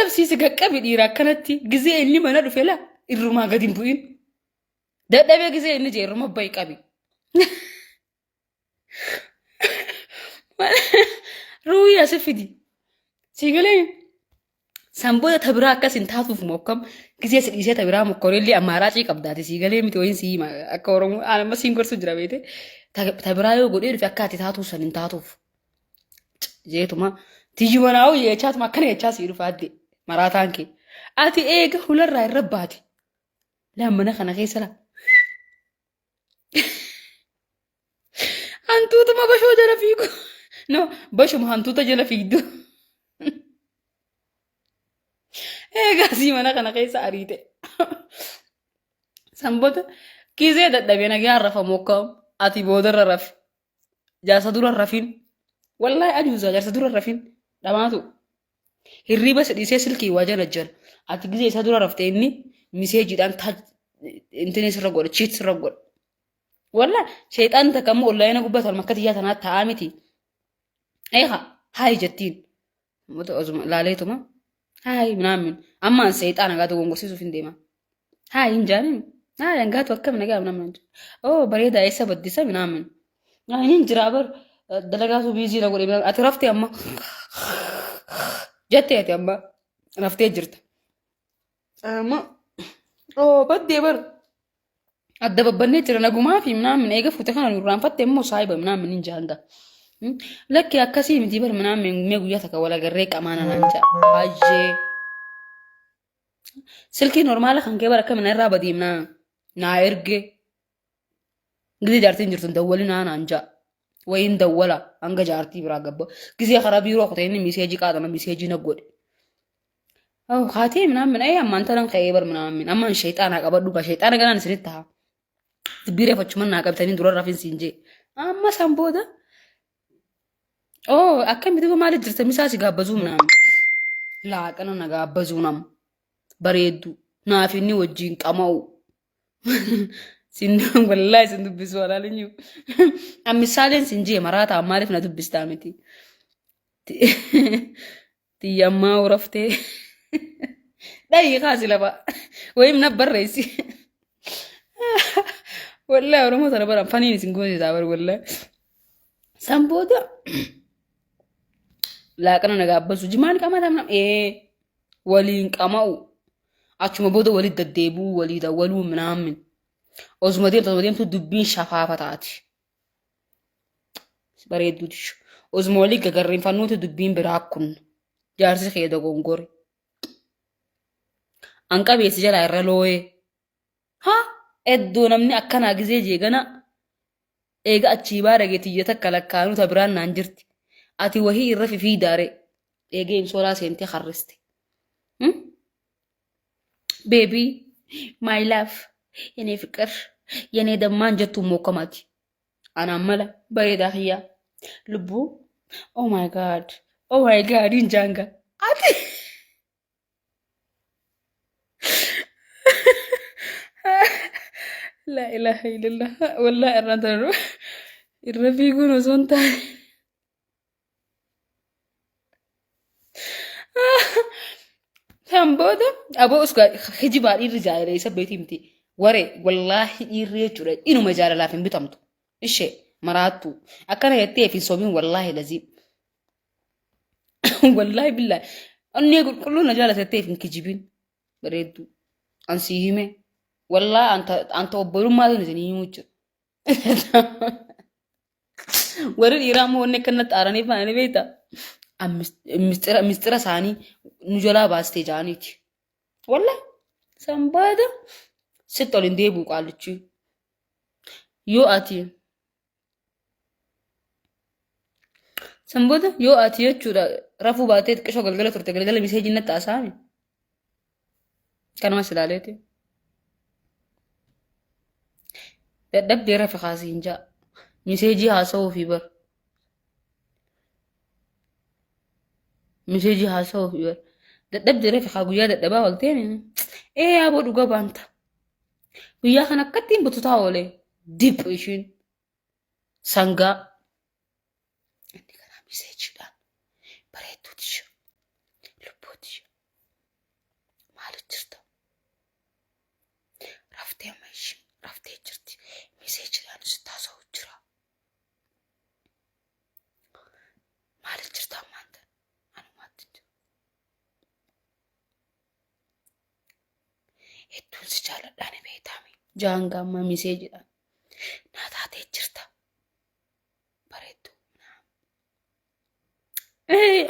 qabsiise qaqqabi dhiira akkanatti gizee inni mana dhufe la irrumaa gadi hin bu'in. Dadhabee gizee inni jee irruma bayi qabi. Ruuyaa si fidi. Siigalee sanboota tabiraa akkas hin taatuuf mokkam gizee si dhiisee tabiraa mokkoreellee ammaaraacii qabdaati siigalee miti wayin sii akka Oromoo amma siin gorsu jira beete tabiraa yoo godhee dhufe akka ati taatuuf san hin taatuuf. Jeetuma tiyyu manaawu yeechaatuma akkana yeechaa sii dhufa adde maraataan kee. Ati eega hularraa irra baati. Lammana kana keessa la. Hantuutuma bashoo jala fiigu. No, bashuma hantuuta jala fiigdu. Egaa sii mana kana keessa ariite. Sanboota gizee dadhabee nagaan rafa mokkam ati boodarra rafi. Jaarsa dura rafin. Wallahi ajuuza jaarsa dura rafin. Dhamaatu. Hirriba sadhiisee silkii waa jala jala. Ati gizee isa dura raftee inni miseejiidhaan intini sirra godha chiit sirra godha. Wallahi sheexaan takka immoo ollaayina gubbatan makkatti yaa tanaa taa'aa miti. Eeha hayi jettiin. Laaleetuma. Hayi ምናምን አማን ሰይጣን አጋቶ ወንጎርሲሱ ፍንዴማ ሃይ እንጃኒ ሃይ አንጋቶ አከም ነገ ምናምን ኦ በሬዳ አይሰበድሰ ምናምን አይ እንጅራበር ደለጋቱ ቢዚ ነው ጎዴ አትራፍቴ አማ ጀቴ አማ ረፍቴ ጅርት አማ ኦ በዴ በር አደበበኔ ጅረ ነጉማ ፊ ምናምን አይገፉት ከነ ኑራን ፈቴ ሞ ሳይበ ምናምን እንጃንጋ ለክ ያከሲ ምዲበር ምናምን የሚጉያ ተከወላ ገሬ ቀማና ናንቻ አጄ ስልኪ ኖርማል ከንከ በረከ ምነራ በዲምና ናይርጌ እንግዲህ ጃርቲን ጅርቱን ደወልና ናንጃ ወይን ደወላ አንገ ጃርቲ ብራ ገባ ጊዜ خرابيሮ ኮተይን ሚሴጂ ቃጠና ሚሴጂ ነጎድ አው ካቴ ምናምን አይ አማንተን ከይበር ምናምን አማን ሸይጣን አቀበዱ በሸይጣን ገናን ስሪታ ትቢሬ ፈችመና አቀብተኒን ዱረ ራፊን ሲንጄ አማ ሳምቦዳ ኦ አከም ቢቱ ማለት ድርተ ሚሳሲ ጋበዙ ምናምን ላቀነ ነጋበዙ ናም በሬዱ ናፊኒ ወጂን ቀማው ሲንዱ ወላሂ ሲንዱ ቢስዋላልኝ አምሳሌን ሲንጂ መራታ ማለፍ ነው ቢስታምቲ ትያማ ወረፍቴ ዳይ ካሲ ለባ ወይም ነበር ረይሲ ወላሂ ኦሮሞ ተነበረ ፈኒኒ ሲንጎ ይዛበር ወላሂ ሳምቦዳ ላቀነ ነጋበዙ ጅማን ቀማታ ምናምን ወሊን ቀማው አቹመ ቦደ ወሊ ደደቡ ወሊ ደወሉ ምናምን ኦዝሞዴም ቱ ዱቢን ሸፋፈታት በሬዱሽ ኦዝሞሊ ገገሪን ፈኑት ዱቢን ብራኩን ጃርሲ ኸደ ጎንጎር አንቀቤ ሲጀላ ይረሎዬ ሀ ኤዶ ነምኒ አከና ጊዜ ጄገና ኤጋ አቺ ባረጌት እየተከለካኑ ተብራና አንጅርቲ አቲ ወሂ ይረፍ ፊ ዳሬ ኤጌም ሶላ ሴንቲ ኸርስቲ ቤቢ ማይ ላቭ የኔ ፍቅር የኔ ደማን ጀቱ ሞከማቲ አናመላ በሬዳህያ ልቡ ኦ ማይ ጋድ እንጃንጋ አቲ لا إله إلا الله والله الرادر الرفيقون وزونتا سامبودا أبو أسكا خجبار الرجال ليس بيتيمتي وري والله يريجوري إنو مجال لافين بتمتو الشيء مراتو أكنا يتيه في صومين والله لذيذ والله بالله أني أقول كلنا جالس يتيه في كجبين بريدو أنسيهمه والله أنت وبرو ما تنزني يموت ورد إيرام هو إنك كنت أراني فاني بيتا مسترا ساني نجلا باستي جانيتي والله سامبادا ستولين ديبو قالتشي يو آتي سامبادا يو آتي يجورا رفو باتي كشو غلغلة ترتي غلغلة مسيجي نتا أسامي كانوا مسلاليتي دب ديرا في خاسين جا مسيجي هاسو في بر مسيجي هاسو في بر دب ديرا في خاغويا دبا والتين ايه ابو دوغا بانتا ويا خنا كتين بتتاولي ديب ايشين سانغا انت كنا مسيجي دا بريتوتش لبوتش hedduun si jaaladhaan beekame. Jaangamma misee jedha. Naa taatee jirta. Bareeddu.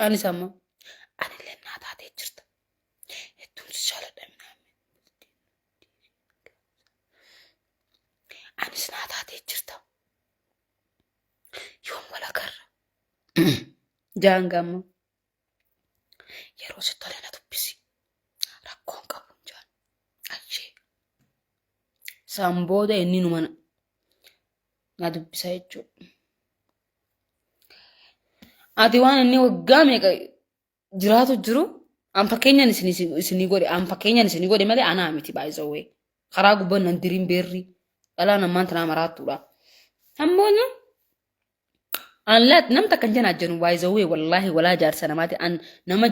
Anis ammoo anillee naa taatee jirta. Hedduun si jaaladhaan. Anis naa taatee jirta. Yoom wal agarra. Jaangamma. Yeroo si tole na dubbisi. Rakkoon qabu jaan. Achee. Isaan booda inni nu mana na dubbisa jechuudha. Ati waan inni waggaa meeqa jiraatu jiru an fakkeenyaan isinii godhe malee anaa miti baay'isawwee. Karaa gubbaan nan diriin beerri dhalaa namaan tanaa maraattuudha. Ammoo anlaat nam takkan janaa jennu baay'isawwee wallaahi walaa jaarsa namaati an nama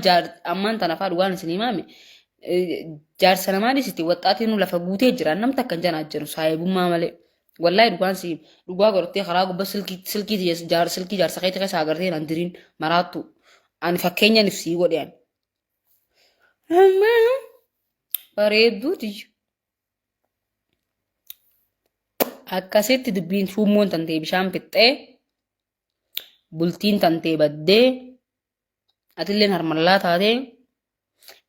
ammaan tana faa dhugaan isinii maame jaarsa namaanis itti waxxaatiin nu lafa guutee jiran nam takkan janaa jennu saayibummaa malee. Wallahi dhugaan si dhugaa godhattee karaa gubbaa silkii jaarsa keetii keessa agartee nan diriin maraattu ani fakkeenyaan ibsii godheen. Bareedduuti. Akkasitti dubbiin shummoon tantee bishaan fixxee bultiin tantee baddee atilleen harmallaa taatee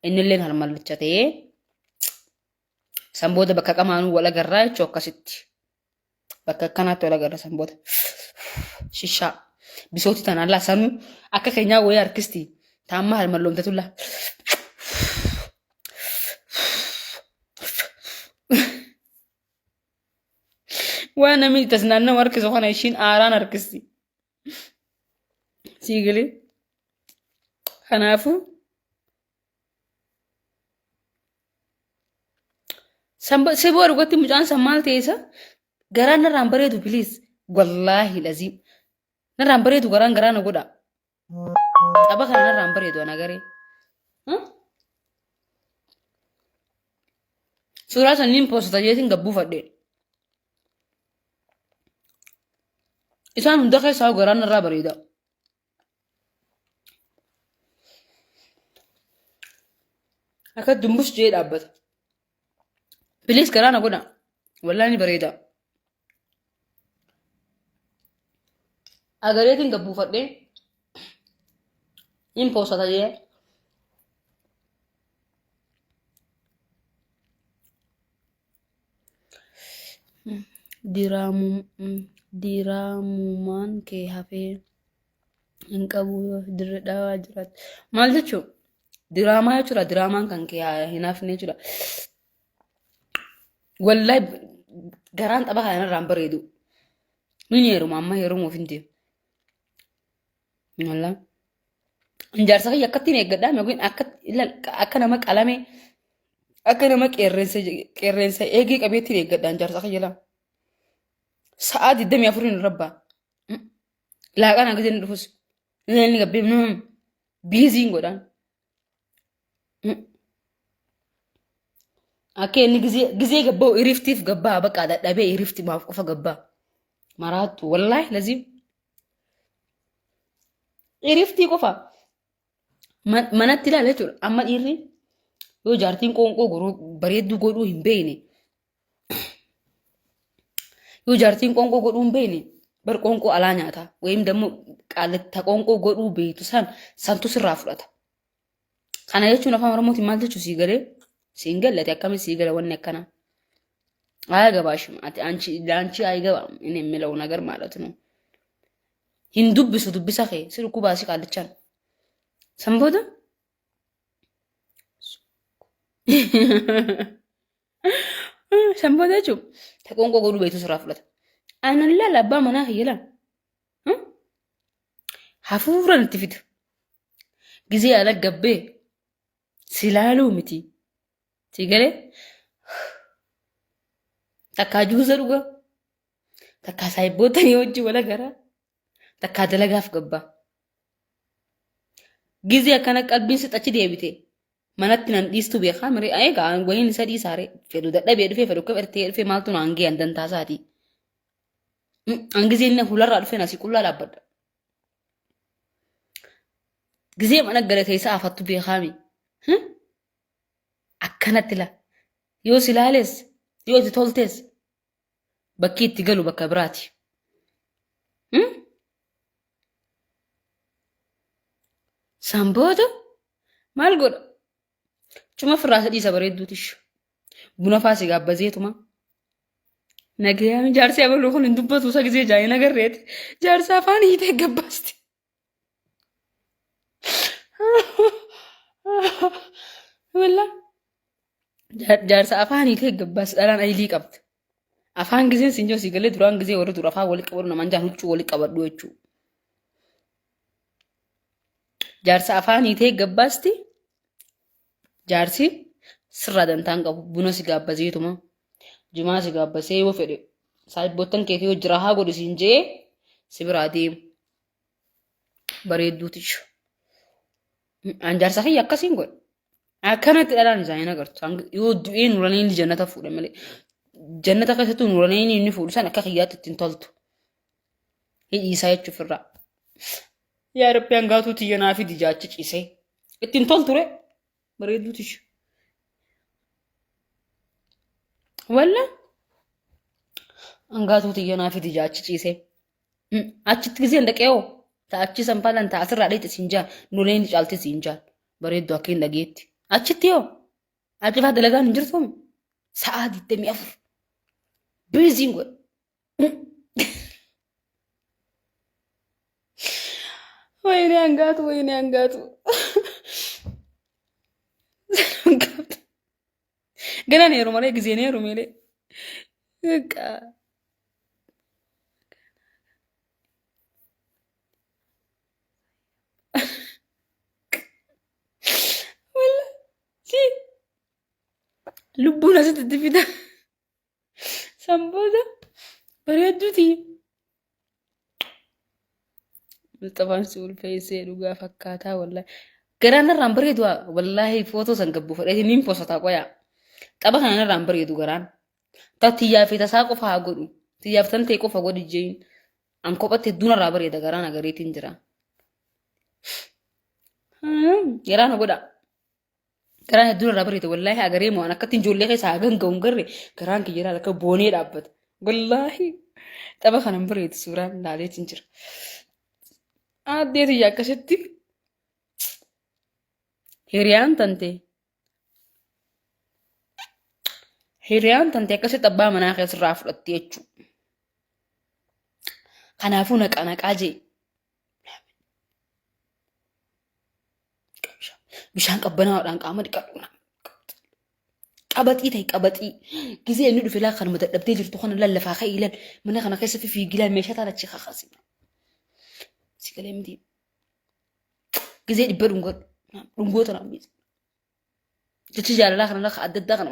innilleen harmallicha ta'ee san booda bakka qamaanuu wal agarraa jechuu akkasitti. Bakka akkanaatti wal agarra san booda. Shishaa. Bisooti tanaan laasanuu akka keenyaa wayii harkisti. Taamma harmalloomte tulla. Waan namni itti naannoo harkisu kana ishiin aaraan harkisti. Siigalee. Kanaafuu si booda dhugatti mucaan san maal ta'eessa garaan narraan bareedu biliis wallaahi laziim narraan bareedu garaan na godha. Tapha kana narraan bareedu ana garee. Suuraa sanniin poostota jeetiin gabbuu fadhee. Isaan hunda keessaa garaan narraa bareeda. Akka dumbus jee dhaabbata. Biliis garaa na godha. Wallaahi ni bareeda. Agareetiin gabbuufadhee hin poostata jee. Diraamumaan kee hafee hin qabu dirre dhawaa jiraatu. Maal jechuun diraamaa jechuudha. Diraamaan kan kee hin hafne jechuudha. Wallahi garaan tapha kana irraan bareedu. Ni heeruma amma heerumuuf hin deemu. Wallahi. Jaarsa kiyya akkattiin eeggadhaa yookiin akka nama qalamee akka nama qeerrensa eegee qabeettiin eeggadhaan jaarsa kiyya lama. Sa'aa 24 hin rabbaa. Laaqaan akka jenni dhufus. Inni gabbee biiziin godhaan. Akka inni gizee gabbaa iriftiif gabbaa bakka dadhabee irifti maaf qofa gabbaa. Maraattu wallaahi laziim. Iriftii qofa. Manatti ilaala jechuudha. Amma dhiirri yoo jaartiin qoonqoo bareedduu godhuu hin beekne. Yoo jaartiin qoonqoo godhuu hin beekne bar qoonqoo alaa nyaata. Wayim dammoo qaalitta qoonqoo godhuu beektu santu sirraa fudhata. Kana jechuun afaan Oromootiin maal jechuu sii galee? Siin gallate akkamitti sii gala wanni akkana? Aya gabaashum ati anchi ayi gaba inni milau nagar ማለት ነው. Hin dubbisu dubbisa kee si dhukkuba si qaallichaan. Sanbooda sanbooda jechuun ta qoonqoo godhuu beektu sirraa fudhata. Anan laala abbaa manaa hiyyalaan. Hafuura natti fidu. Gizee ala gabbee silaaluu miti. Sigalee takkaa juusa dhuga takkaa saayibbootanii hojii wala garaa takkaa dalagaaf gabbaa. Gizee akkana qalbiin sixachi deebite manatti nan dhiistu beekaa miree eegaa wayiin isa dhiisaaree fedhu dadhabee dhufee fedhu akka ertee dhufee maaltu naan gee andan taasaatii. Gizee inni fuularraa dhufee nasi qullaa dhaabbadha. Gizee mana galatee isaa afattu beekaami. Akkanatti la yoo si laales yoo itti toltes bakki itti galu bakka biraati. San booda maal godha? Cuma firraasa dhiisa bareedduutish. Buna faasi gaabbazeetuma. Nagayaan jaarsi abaluu kun hin dubbatu isa gisee jaayina garreeti. Jaarsi afaan hiitee gabbaasti. Walla jaarsa afaan hiitee gabbaasti dhalaan ayilii qabdi. Afaan giseen sinjoo si galee duraan gisee warri dura afaan walitti qabatu namaan jaan huccuu walitti qabadhu jechuudha. Jaarsa afaan hiitee gabbaasti. Jaarsi sirraa dantaan qabu buna si gaabbazeetuma. Jimaa si gaabbasee yoo fedhe saayibboottan keetii yoo jira haa godhisiin jee si biraa deemu. Bareedduutish. Jaarsa kiyya akkasiin godhe. Akkanatti dhalaan isaanii agartu. Yoo du'ee nuranii inni jannata fuudhe malee. Jannata keessattuu nuranii inni fuudhu san akka kiyyaatti ittiin toltu. Hidhiisaa jechuuf irraa. Yaa Rabbi hangaatuu tiyya naa fidi jaachi ciisee. Ittiin tolture bareedduutish. Walla hangaatuu tiyya naa fidi jaachi ciisee. Achitti giseen dhaqeeoo ta'achi sanfaalan ta'asirraa dheetti siin jaan nuleen caalti siin jaan bareeddu akka hin dhageetti. Achitti yoo achi dalagaan hin jirtu sa'aa 24 biiziin godhe. Wayini hangaatu wayini hangaatu. Gana neeru malee gisee neeru malee. Lubbuun asitti fida. San booda bareedduuti. Mustafaan si ulfeessee dhugaa fakkaataa wallahi. Garaan irraan bareedu wallahi footoo san gabbu fudhatee niin posataa qoyaa. Xaba kana irraan bareedu garaan. Tiyyaaf tasaa qofa haa godhu. Tiyyaaf tan ta'e qofa godhi jeen. An kophatte dunarraa bareeda garaan agareetiin jira. Garaan godha. Garaan hedduun bareeda wallahi agaree moo akkatti ijoollee keessaa hagan ga'uun garre garaan kiyyaa akka boonee dhaabbata. Wallahi xaba kanan bareedu suuraan ilaaleetiin jira. Addeetu akkasitti hiriyaan tante akkasitti abbaa manaa keessarraa fudhatte jechuudha. Kanaafuu naqaa jee. Bishaan qabbanaadhaan qaama dhiqadhu. Qabaxii ta'e qabaxii. Gisee inni dhufe laa kanuma dadhabdee jirtu kana lallafaa ka'iilan mana kana keessatti fiigilaan meeshaa taala achi kakasi. Sikalee miti. Gisee dhibba dhungoota naan biisa. Jechi jaalalaa kana lakka adda addaa kana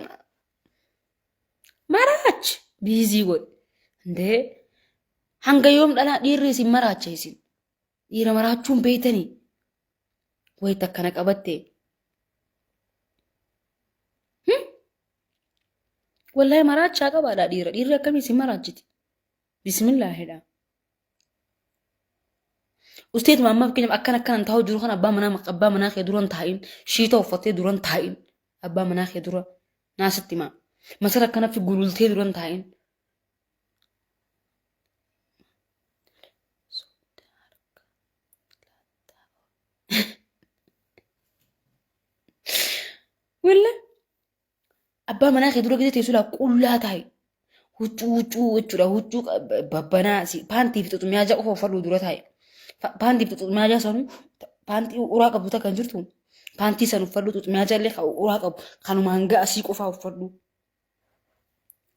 maraachi biizii godhe. Ndee hanga yoom dhalaa dhiirri isin maraacha isin. Dhiira maraachuun beeytanii. Wayita akkana qabattee. Wallahi maraachaa qabaadha dhiira. Dhiirri akkamii isin maraachiti. Bismillaahidha. Usteetuma ammaaf keenya akkanan taa'u jiru kan abbaa manaa kee duran taa'in. Shiita uffattee duran taa'in. Abbaa manaa kee dura naasitti himaa. Masara akkanatti gulultee duran taa'in. Walla abbaa manaa kee dura gisee teessoo qullaa taa'e. Huccuu jechuudha. Huccuu babbanaa paantii fi xuxumyaa ja'a qofa uffadhu dura taa'e. Paantii fi xuxumyaa ja'a sanuu paantii uraa qabu kan jirtu. Paantii san uffadhu xuxumyaa ja'allee uraa qabu kanumaan ga'asii qofaa uffadhu.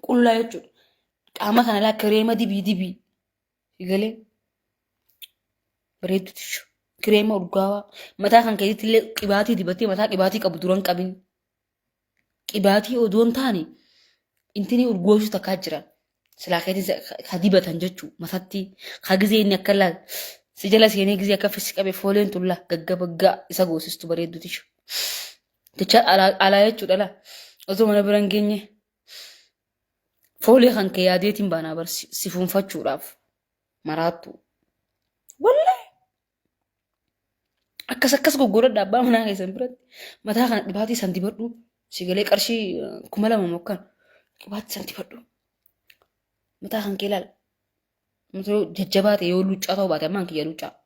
Qullaa jechuudha. Qaama kana laa kireema dibii. Galee bareedduuti. Kireema urgaawaa. Mataa kan keessatti illee qibaatii dibattee mataa qibaatii qabu duran qabin. Qibaatii odoon taane intini urgoosuu takkaa jira. Silaa keetiin ka dibatan jechuu matatti ka gisee inni akka laal si jala seenee gisee akka fissi qabe fooleen tulla gaggabaggaa isa goosistu bareedduuti. Jecha alaa jechuudha laa osoo mana bira hin geenye foolee kan kee yaadeetiin baanaa bar si fuunfachuudhaaf maraattu. Wallahi akkas goggoradha abbaa manaa keessan biratti mataa kana dhibaatii san dibadhu سيقلي قرشي كملا ممكن كبات سنتي فدو متى خان كيلال متو ججبات يولو تشاتو بات مان كيلو تشا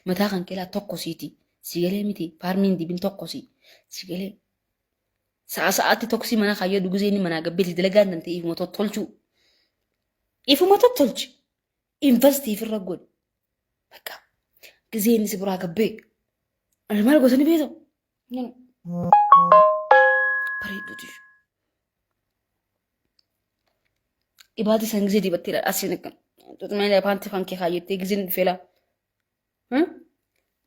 متى خان كيلا توكو سيتي سيقلي ميتي فارمين دي بين توكو سي سيقلي ساعات توكسي منا خايو دوغزيني منا قبلي دلغان انت ايف متو تولجو ايف متو تولج انفستي في الرجل بكا غزيني سبرا قبي انا مال غوسني بيتو بريدو تيجو إبادة سنجزي دي بتيرا أسينك تطمئن لبانت خانك خايو تيجزين فيلا ها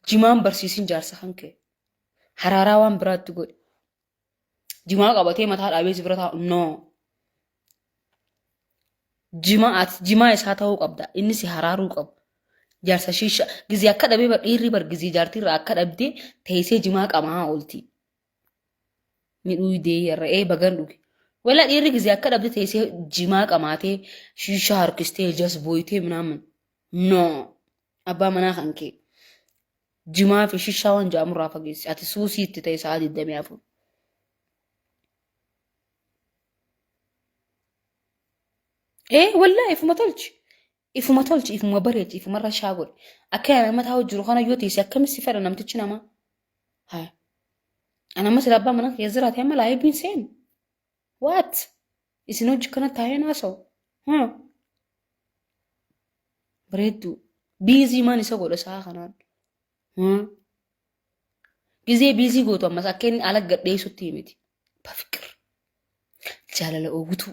جمام برسيسين جارسا خانك حرارة وان براد تقول جماع قبتي متى أبيز برا نو جماع إسحاته قبدا إني سهرارو قب جارسا شيشة جزي أكاد أبي بر إيري بر جزي جارتي راكاد أبدي تيسي جماع قمها قلتي من ويدي يرى بغندوك ولا إيري جزي أكاد أبدي تيسي جماع قماتي شيشة هركستي جاس بويتي منامن نو أبا منا خانكي جماع في شيشة وان جامو رافقيس أتي سوسي تتايس عادي الدمي أفو إيه والله إفو ما طلش إفو ما طلش إفو ما بريت إفو مرة شاغل أكيد ما تهاو جروخانا يوتي سيكم السفر أنا متتشنا ما هاي أنا مثلا أبا منك يزرع تعمل لايف بين سين وات إسنوج كنا تاين أسو ها بريدو بيزي ما نسوق ولا ساعة خنان ها جزء بيزي قوتو أما ساكن على قد ليسو تيمتي بفكر جالة لأوتو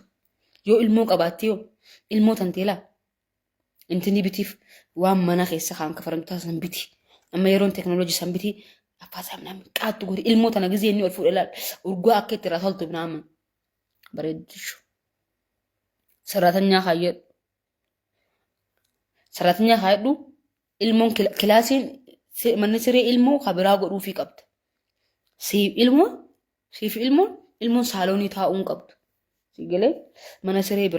يو الموك أباتيو الموت أنتلا انتني بتيف وام منا خيسا خان كفرمتا سنبتي أما يرون تكنولوجي سنبتي أفاسا منام قاد تقولي الموت أنا جزء إني ألفو إلال ورقوا أكيد رسالتو بنام بريدشو سراتنيا خير سراتنيا خير ilmoon kilaasiin manni siree ilmoo kabiraa godhuu fi qabda. Siif ilmoon saaloonii taa'uun qabdu. Sigalee mana siree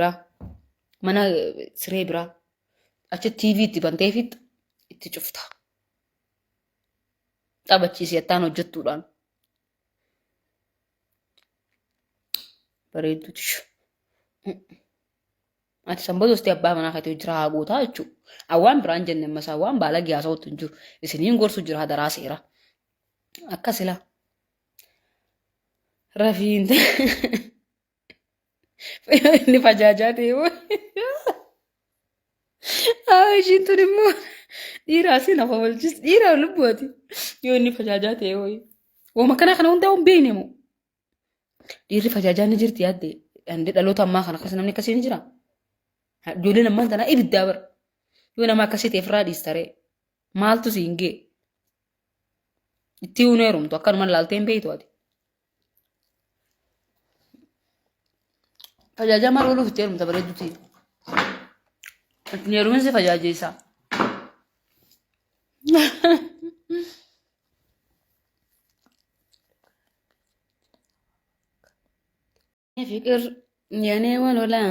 biraa achi TV itti bantee fi itti cufta. Taphachiisee attaan hojjettuudhaan. Bareedduuti. Ati sanbata hojii abbaa manaa keetii hojii haa gootaa jechuudha. Awwaan biraan jenne masaa waan baala giyaasaa otoo hin jiru. Isiniin gorsu jira daraa seera. Akkasila. Rafiin inni fajaajaa ta'e ishiin tun immoo dhiiraa si nafa walchis dhiiraa lubbuati yoo inni fajaajaa ta'e wama kana hundaa hin beekne moo dhiirri fajaajaa ni jirti yaadde dhaloota ammaa kana akkas namni akkasii ni jira. Ijoolleen ammaa tanaa ibiddaa bara. Yoo nama akkasii ta'e firraa dhiistaree maaltu si hin gee itti uunee rumtu akkanuma laaltee hin beektu ati. Fajaajaa maal ooluuf itti heerumta bareedduuti. Itti heeruminsi fajaajeessaa. Fikir yaanee wal olaa.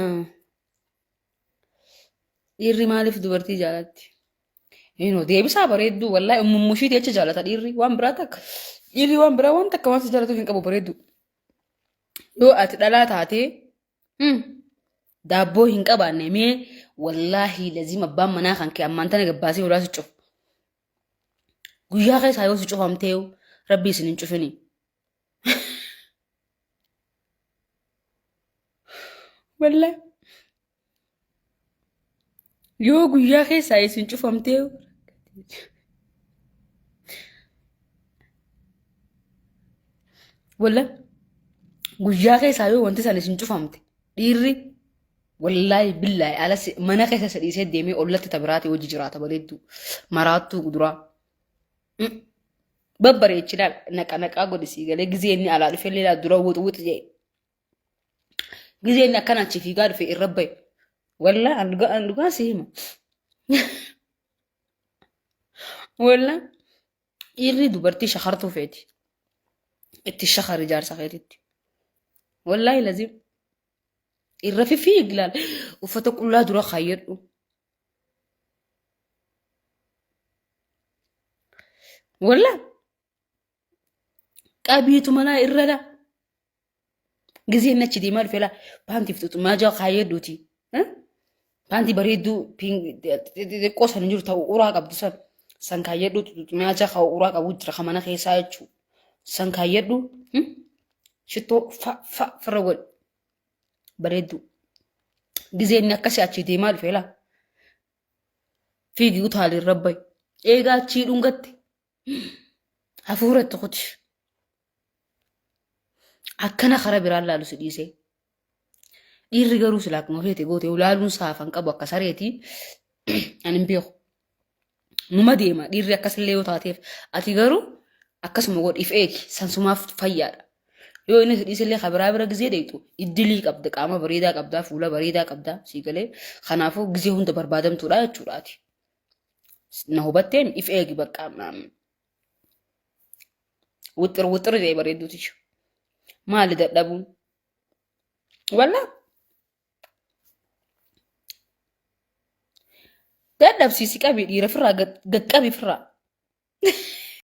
Dhiirri maaliif dubartii jaalatti? Deebisaa bareedduu wallahi mummishii jecha jaalata dhiirri waan biraa takka. Dhiirri waan biraa waan takka waan si jaalatuuf hin qabu bareeddu. Yoo ati dhalaa taatee daabboo hin qabaanne mee wallahi lazima abbaan manaa kan kee ammaan tana gabbaasee horaa si cufu. Guyyaa keessaa yoo si cufamtee rabbi isin hin cufini. Wallahi. Yoo guyyaa keessaa isin cufamtee walla guyyaa keessaa yoo wanti san isin cufamte dhiirri wallahi billahi alas mana keessa sadhiisee deemee ollatti tabiraate hojii jiraata bareedduu maraattuu guduraa babbareechinaal naqaa godhisii galee gizee inni alaa dhufee leelaa dura wuxu jee gizee inni akkana achi fiigaa dhufe irra bahe. Walla andugaa si hima. Walla dhiirri dubartii shakartuu feeti. Itti shakari jaarsa keetitti. Wallahi lazim. Irra fiigu laal uffata qullaa dura kaayyadhu. Walla qabiitu manaa irra laa. Gizee nachi deemaa dhufe laa paantii fixutu maajaa kaayedduuti. Paantii bareedduu xixiqqoo san jiru ta'u uraa qabdu san kaayeddu maajaa kaa uraa qabu jira kamana keessaa jechuudha. San kaayeddu shittoo fa firra godhi bareedduu. Gizee inni akkasii achi deemaa dhufe laa fiigii utaalii rabbai eegaa achii dhungatti hafuuratti kuti. Akkana karaa biraan laalu si dhiisee. Dhiirri garuu silaa akkuma feete goote ulaaluun saafan qabu akka sareetii ani hin beeku. Numa deema dhiirri akkasillee yoo taateef ati garuu akkasuma godhi if eegi sansumaaf fayyaadha. Yoo inni si dhiisillee kabiraa bira gizee deetu iddilii qabda qaama bareedaa qabdaa fuula bareedaa qabdaa sii galee kanaafuu gizee hunda barbaadamtuudha jechuudhaati. Na hubatteen if eegi bakka wuxxir ta'e bareedduuti. Maali dadhabuun? Wallaa dadhabsiisi qabii dhiira firraa gaqqabii firraa.